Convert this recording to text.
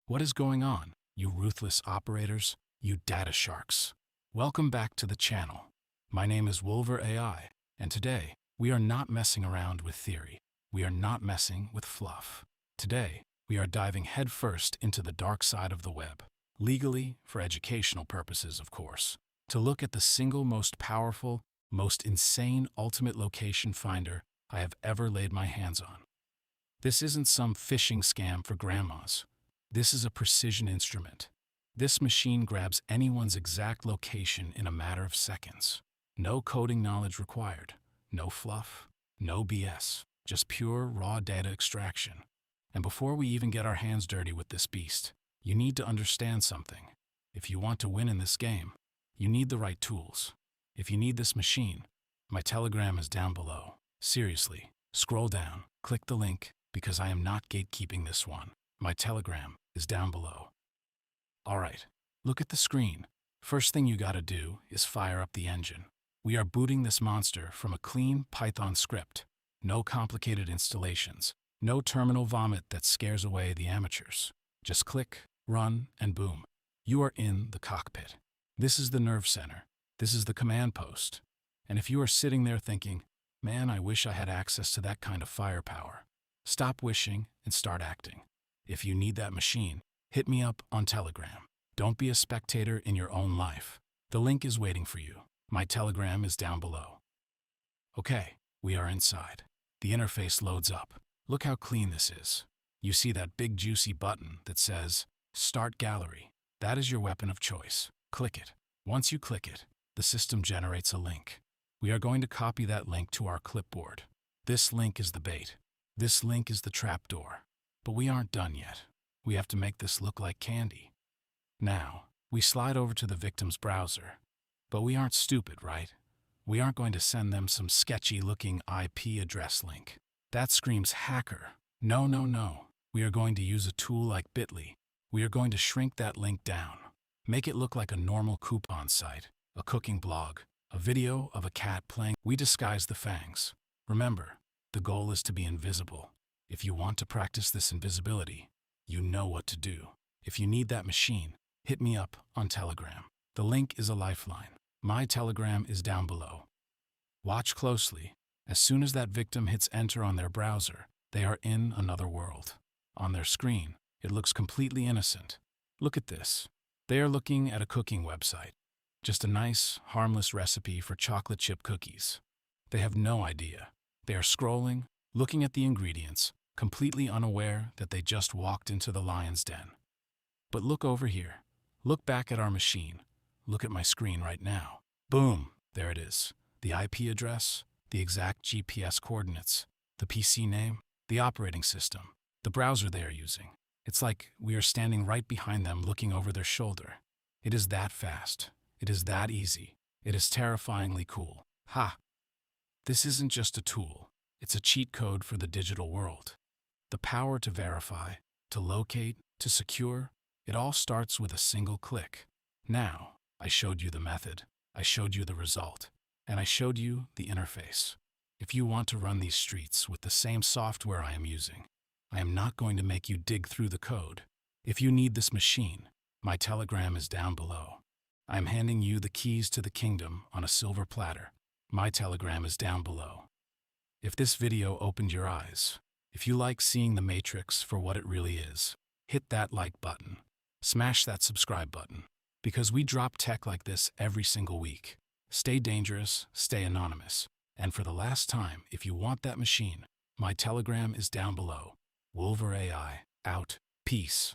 What is going on, you ruthless operators, you data sharks? Welcome back to the channel. My name is Wolver AI, and today we are not messing around with theory. We are not messing with fluff. Today, we are diving headfirst into the dark side of the web, legally, for educational purposes, of course, to look at the single most powerful, most insane ultimate location finder I have ever laid my hands on. This isn't some phishing scam for grandmas. This is a precision instrument. This machine grabs anyone's exact location in a matter of seconds. No coding knowledge required. No fluff. No BS. Just pure, raw data extraction. And before we even get our hands dirty with this beast, you need to understand something. If you want to win in this game, you need the right tools. If you need this machine, my Telegram is down below. Seriously, scroll down, click the link, because I am not gatekeeping this one. My Telegram is down below. Alright, look at the screen. First thing you gotta do is fire up the engine. We are booting this monster from a clean Python script. No complicated installations. No terminal vomit that scares away the amateurs. Just click, run, and boom. You are in the cockpit. This is the nerve center. This is the command post. And if you are sitting there thinking, man, I wish I had access to that kind of firepower, stop wishing and start acting. If you need that machine, hit me up on Telegram. Don't be a spectator in your own life. The link is waiting for you. My Telegram is down below. Okay, we are inside. The interface loads up. Look how clean this is. You see that big juicy button that says, Start Gallery. That is your weapon of choice. Click it. Once you click it, the system generates a link. We are going to copy that link to our clipboard. This link is the bait. This link is the trapdoor. But we aren't done yet. We have to make this look like candy. Now, we slide over to the victim's browser. But we aren't stupid, right? We aren't going to send them some sketchy-looking IP address link. That screams hacker. No, no, no. We are going to use a tool like Bitly. We are going to shrink that link down. Make it look like a normal coupon site, a cooking blog, a video of a cat playing. We disguise the fangs. Remember, the goal is to be invisible. If you want to practice this invisibility, you know what to do. If you need that machine, hit me up on Telegram. The link is a lifeline. My Telegram is down below. Watch closely. As soon as that victim hits enter on their browser, they are in another world. On their screen, it looks completely innocent. Look at this. They are looking at a cooking website. Just a nice, harmless recipe for chocolate chip cookies. They have no idea. They are scrolling, looking at the ingredients, completely unaware that they just walked into the lion's den. But look over here. Look back at our machine. Look at my screen right now. Boom! There it is. The IP address, the exact GPS coordinates, the PC name, the operating system, the browser they are using. It's like we are standing right behind them looking over their shoulder. It is that fast. It is that easy. It is terrifyingly cool. Ha! This isn't just a tool. It's a cheat code for the digital world. The power to verify, to locate, to secure, it all starts with a single click. Now, I showed you the method, I showed you the result, and I showed you the interface. If you want to run these streets with the same software I am using, I am not going to make you dig through the code. If you need this machine, my Telegram is down below. I am handing you the keys to the kingdom on a silver platter. My Telegram is down below. If this video opened your eyes, if you like seeing the Matrix for what it really is, hit that like button. Smash that subscribe button. Because we drop tech like this every single week. Stay dangerous, stay anonymous. And for the last time, if you want that machine, my Telegram is down below. Wolver AI, out. Peace.